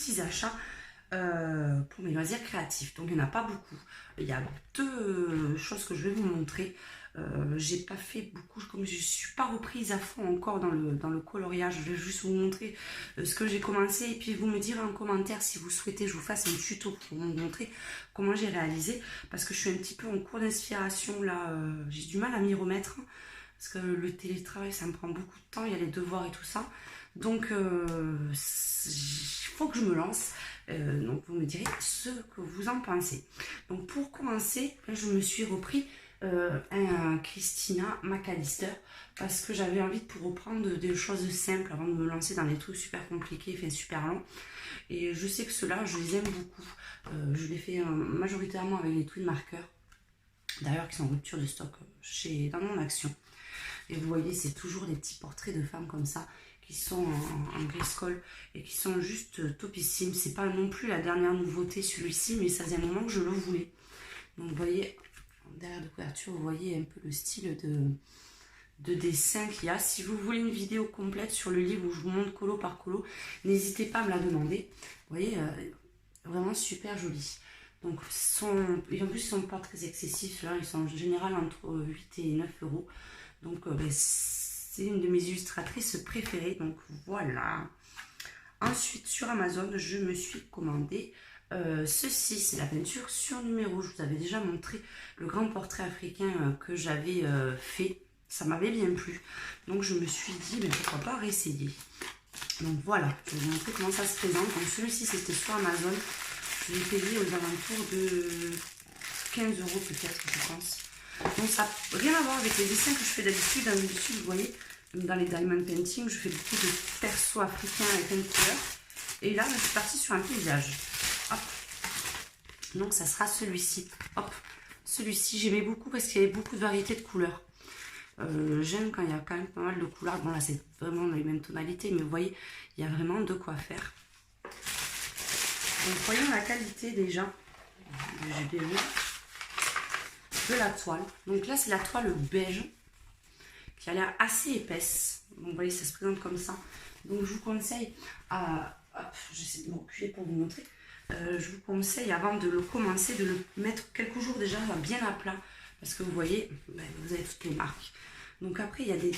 petits achats pour mes loisirs créatifs. Donc il n'y en a pas beaucoup. Il y a deux choses que je vais vous montrer. J'ai pas fait beaucoup, comme je suis pas reprise à fond encore dans le coloriage. Je vais juste vous montrer ce que j'ai commencé et puis vous me direz en commentaire si vous souhaitez que je vous fasse un tuto pour vous montrer comment j'ai réalisé, parce que je suis un petit peu en cours d'inspiration là. J'ai du mal à m'y remettre parce que le télétravail ça me prend beaucoup de temps, il y a les devoirs et tout ça, donc il faut que je me lance. Donc vous me direz ce que vous en pensez. Donc pour commencer, je me suis repris un Christina McAllister parce que j'avais envie de reprendre des choses simples avant de me lancer dans des trucs super compliqués, enfin super longs. Et je sais que ceux-là, je les aime beaucoup. Je les fais majoritairement avec les Twin Markers, d'ailleurs qui sont en rupture de stock dans mon action. Et vous voyez, c'est toujours des petits portraits de femmes comme ça qui sont en grayscale et qui sont juste topissimes. C'est pas non plus la dernière nouveauté celui-ci, mais ça faisait un moment que je le voulais. Donc vous voyez, derrière de couverture, vous voyez un peu le style de dessin qu'il y a. Si vous voulez une vidéo complète sur le livre où je vous montre colo par colo, n'hésitez pas à me la demander. Vous voyez, vraiment super joli. Donc en plus ils sont pas très excessifs, là ils sont en général entre 8 et 9 euros. Donc c'est une de mes illustratrices préférées, donc voilà. Ensuite sur Amazon je me suis commandé ceci, c'est la peinture sur numéro. Je vous avais déjà montré le grand portrait africain que j'avais fait, ça m'avait bien plu, donc je me suis dit mais pourquoi pas réessayer. Donc voilà, je vais vous montrer comment ça se présente. Donc celui-ci c'était sur Amazon, je l'ai payé aux alentours de 15 euros peut-être, je pense. Donc ça n'a rien à voir avec les dessins que je fais d'habitude. D'habitude, vous voyez, dans les diamond painting, je fais beaucoup de persos africains avec plein de couleurs. Et là, je suis partie sur un paysage. Hop. Donc ça sera celui-ci. Hop. Celui-ci, j'aimais beaucoup parce qu'il y avait beaucoup de variétés de couleurs. J'aime quand il y a quand même pas mal de couleurs. Bon là, c'est vraiment dans les mêmes tonalités, mais vous voyez, il y a vraiment de quoi faire. Donc voyons la qualité déjà. J'ai bien vu. De la toile. Donc là, c'est la toile beige qui a l'air assez épaisse. Donc vous voyez, ça se présente comme ça. Donc je vous conseille à... Hop, j'essaie de me reculer pour vous montrer. Je vous conseille avant de le commencer de le mettre quelques jours déjà bien à plat. Parce que vous voyez, vous avez toutes les marques. Donc après, il y a des...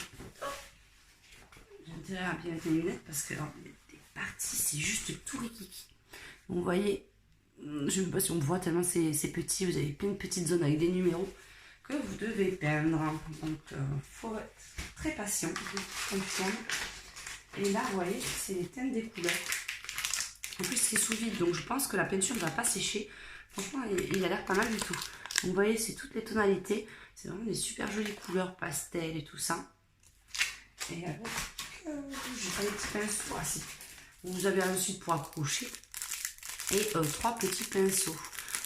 J'ai intérêt à bien mettre mes lunettes parce que alors, des parties, c'est juste tout rikiki. Donc vous voyez... Je ne sais pas si on voit tellement c'est petit, vous avez plein de petites zones avec des numéros que vous devez peindre. Donc il faut être très patient, et là vous voyez c'est les teintes des couleurs. En plus c'est sous vide, donc je pense que la peinture ne va pas sécher. Franchement il a l'air pas mal du tout. Donc vous voyez c'est toutes les tonalités, c'est vraiment des super jolies couleurs pastel et tout ça. Et alors j'ai pas les petits pinceaux, ah si, vous avez ensuite pour accrocher. Et 3 petits pinceaux.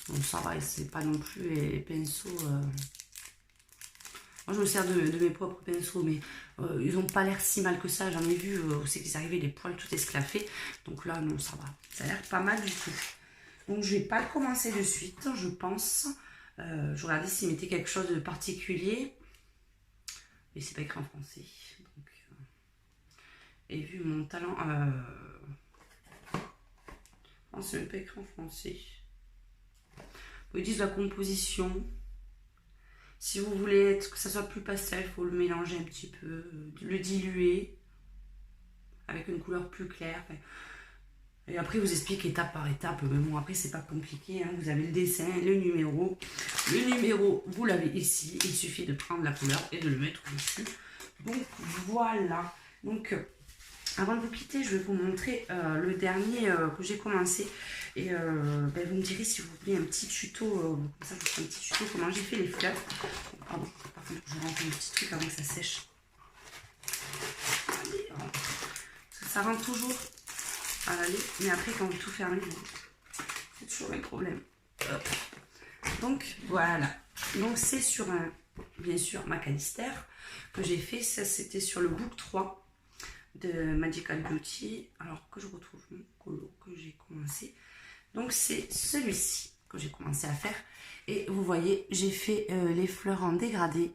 Donc ça va, c'est pas non plus les pinceaux. Moi je me sers de mes propres pinceaux, mais ils n'ont pas l'air si mal que ça. J'en ai vu, c'est qu'ils arrivaient les poils tout esclaffés. Donc là, non, ça va. Ça a l'air pas mal du tout. Donc je vais pas le commencer de suite, je pense. Je regardais s'ils mettaient quelque chose de particulier. Mais c'est pas écrit en français. Donc, et vu mon talent. C'est même pas écrit en français. Ils disent la composition. Si vous voulez que ça soit plus pastel, il faut le mélanger un petit peu, le diluer avec une couleur plus claire. Et après, vous explique étape par étape. Mais bon, après, c'est pas compliqué. Hein. Vous avez le dessin, le numéro. Le numéro, vous l'avez ici. Il suffit de prendre la couleur et de le mettre dessus. Donc voilà. Donc avant de vous quitter, je vais vous montrer le dernier que j'ai commencé. Et vous me direz si vous voulez un petit tuto. Comme ça, je vous ferai un petit tuto comment j'ai fait les fleurs. Pardon, par contre, je rentre un petit truc avant que ça sèche. Allez, parce que ça rentre toujours à l'aller. Mais après, quand vous tout fermez, c'est toujours un problème. Hop. Donc, voilà. Donc, c'est sur un, bien sûr, McAllister que j'ai fait. Ça, c'était sur le book 3. De Magical Beauty, alors que je retrouve mon colo que j'ai commencé. Donc c'est celui-ci que j'ai commencé à faire. Et vous voyez, j'ai fait les fleurs en dégradé.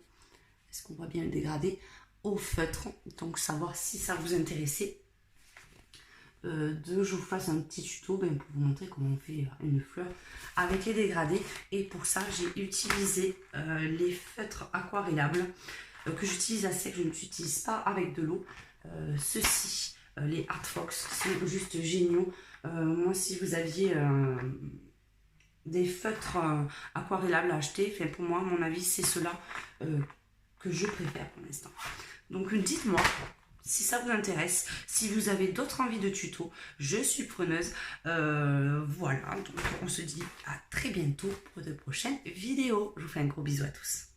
Est-ce qu'on voit bien le dégradé? Au feutre. Donc savoir si ça vous intéressait. je vous fasse un petit tuto pour vous montrer comment on fait une fleur avec les dégradés. Et pour ça, j'ai utilisé les feutres aquarellables que j'utilise à sec. Je ne l'utilise pas avec de l'eau. Ceux-ci, les Art Fox, sont juste géniaux. Moi, si vous aviez des feutres aquarellables à acheter, pour moi, à mon avis, c'est ceux-là que je préfère pour l'instant. Donc dites-moi si ça vous intéresse, si vous avez d'autres envies de tutos, je suis preneuse. Voilà, donc on se dit à très bientôt pour de prochaines vidéos. Je vous fais un gros bisou à tous.